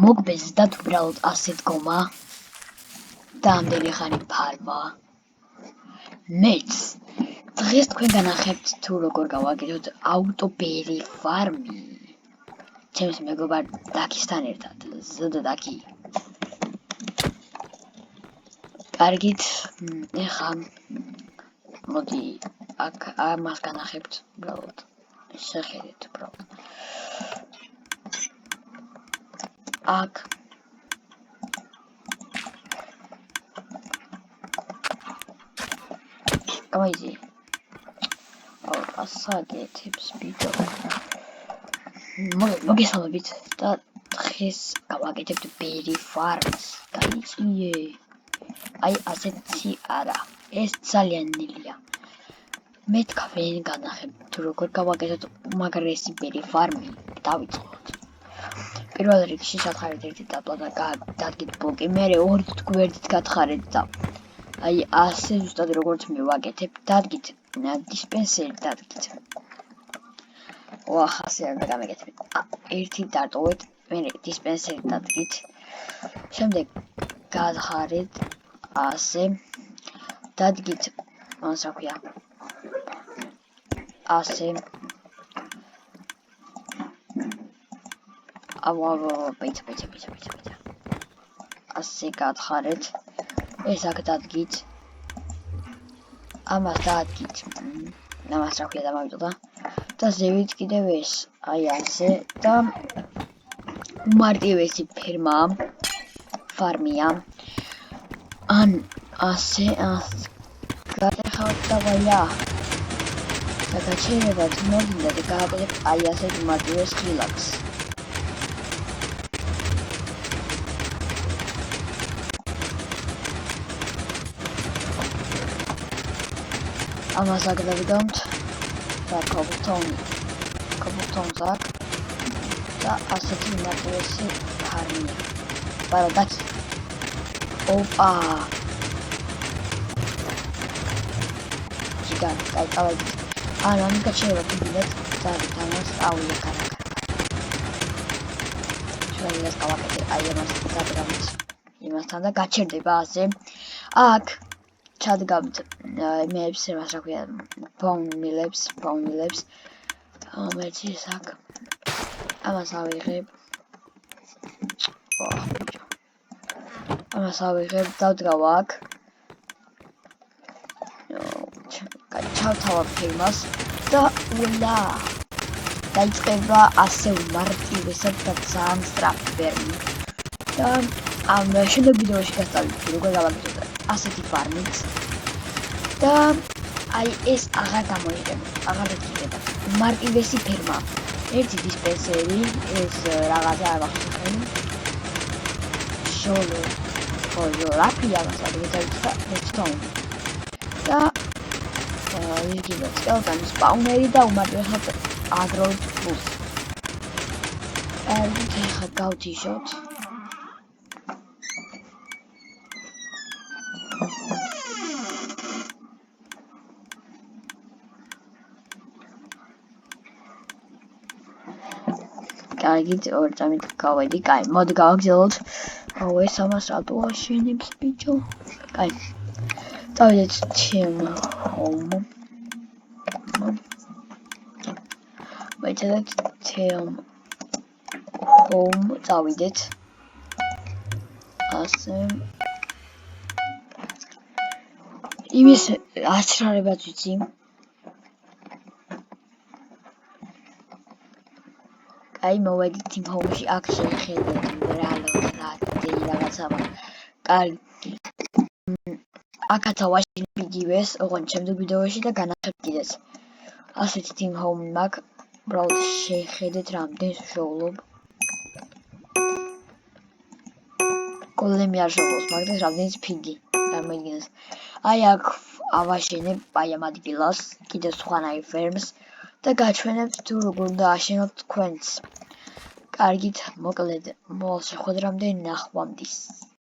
მოგბეზდათ უბრალოდ ასე დგომა და ამდენი ხანი ფარმა. მეც დღეს თქვენ განახებთ თუ როგორ გავაკეთოთ აუტობერი ფარმი. ჩემს მეგობარ დაკისთან ერთად, ზრდა დაკი. კარგით, ეხლა მოდი აქ ამას განახებთ უბრალოდ. შეხედეთ უბრალოდ. აქ გამოიძიე. ასაგეთებს ბიჭო. მოგესალმებით და დღეს გავაკეთებთ ბერი ფარმს. გაიწიე. აი ასეთი არა. ეს ძალიან ნელია. მე თქვენ განახებთ თუ როგორ გავაკეთოთ უმაგრესი ბერი ფარმი. დავიწყოთ. პირველ რიგში ჩათხარეთ ერთი დაბლა და დადგეთ ბლოკი, მერე ორი გვერდით გათხარეთ და აი ასე ზუსტად როგორც მე ვაკეთებ, დადგით დისპენსერი დადგით. ახასე არ გამეკეთებ. ერთი დარტოვეთ, მერე დისპენსერი დადგით. შემდეგ გათხარეთ ასე დადგით, რა ქვია? ასე ბიცა. ასე გათხარეთ. ეს აქ დადგით. ამას დადგით. ამას რა ქვია დამავიწყდა. და ზევით კიდევ ეს. აი ასე და უმარტივესი ფარმია. ან ასე გადახავთ და ვაია. და გაჩერებათ მოგინდა და გააკეთებთ აი ასე უმარტივეს ხილაკს. ამას აქ დავიდამთ და კობულტონს აქ და ასეთი უმარტივესი ფარმია. ბარა დაკი. ოპა. ჯიგან, კაი წავედი. ამის გაჩერება კიდევ ამას ავია კარგად. ჩვენ ეს გავაკეთე აი ამას გადავით. იმასთან და გაჩერდება ასე. აქ ჩადგავთ მეებს რა ქვია ბაუნმილებს. მეცი ეს აქ. ამას ავიღებ. ამას ავიღებ, დავდგავ აქ. ჩავთავარ ფირმას და ულა დაიწყება ასე უმარტივესად და ძალიან სწრაფი ფერმი. და ამ შემდეგ ვიდეოში გასწავლით როგორ გავაკეთოთ ასეთი ფარმით. და აი ეს აღარ გამოიყენებთ, აღარ გიქნება. უმარტივესი ფერმა. ერთი დისპენსერი, ეს რაღაცა აღახსოვენ. რაფია მასალა და იგივე სკელტონის სპაუნერი და უმარტივესად აგროვით ფულს. ეხლა გავთიშოთ. კარგით, ორი წამით გავედი. კაი, მოდი გავაგზავნოთ. ეს ამას რატო აშენებს ბიჭო? კაი. წავიდეთ team home. ვეცადეთ team home წავიდეთ. ასე იმის აჩრარებაც ვიცი. აი მოვედით team home-ში აქ შეხედეთ რაღაცა. კარგი. აქაც ავაშენებ იგივეს, ოღონდ შემდეგ ვიდეოში და განახებთ კიდეც. ასეთი team home მაქვს. უბრალოდ შეხედეთ რამდენს ვშოულობ. გოლემი არ შოულობს, მაგრამ რამდენიც ფიგი. წარმოიდგინეთ. აი აქ ავაშენებ აი ამ ადგილას კიდევ სხვანაირ ფერმს და გაჩვენებთ თუ როგორ დააშენოთ თქვენც. კარგით, მოკლედ, მოვალ შეხვედრამდე ნახვამდის.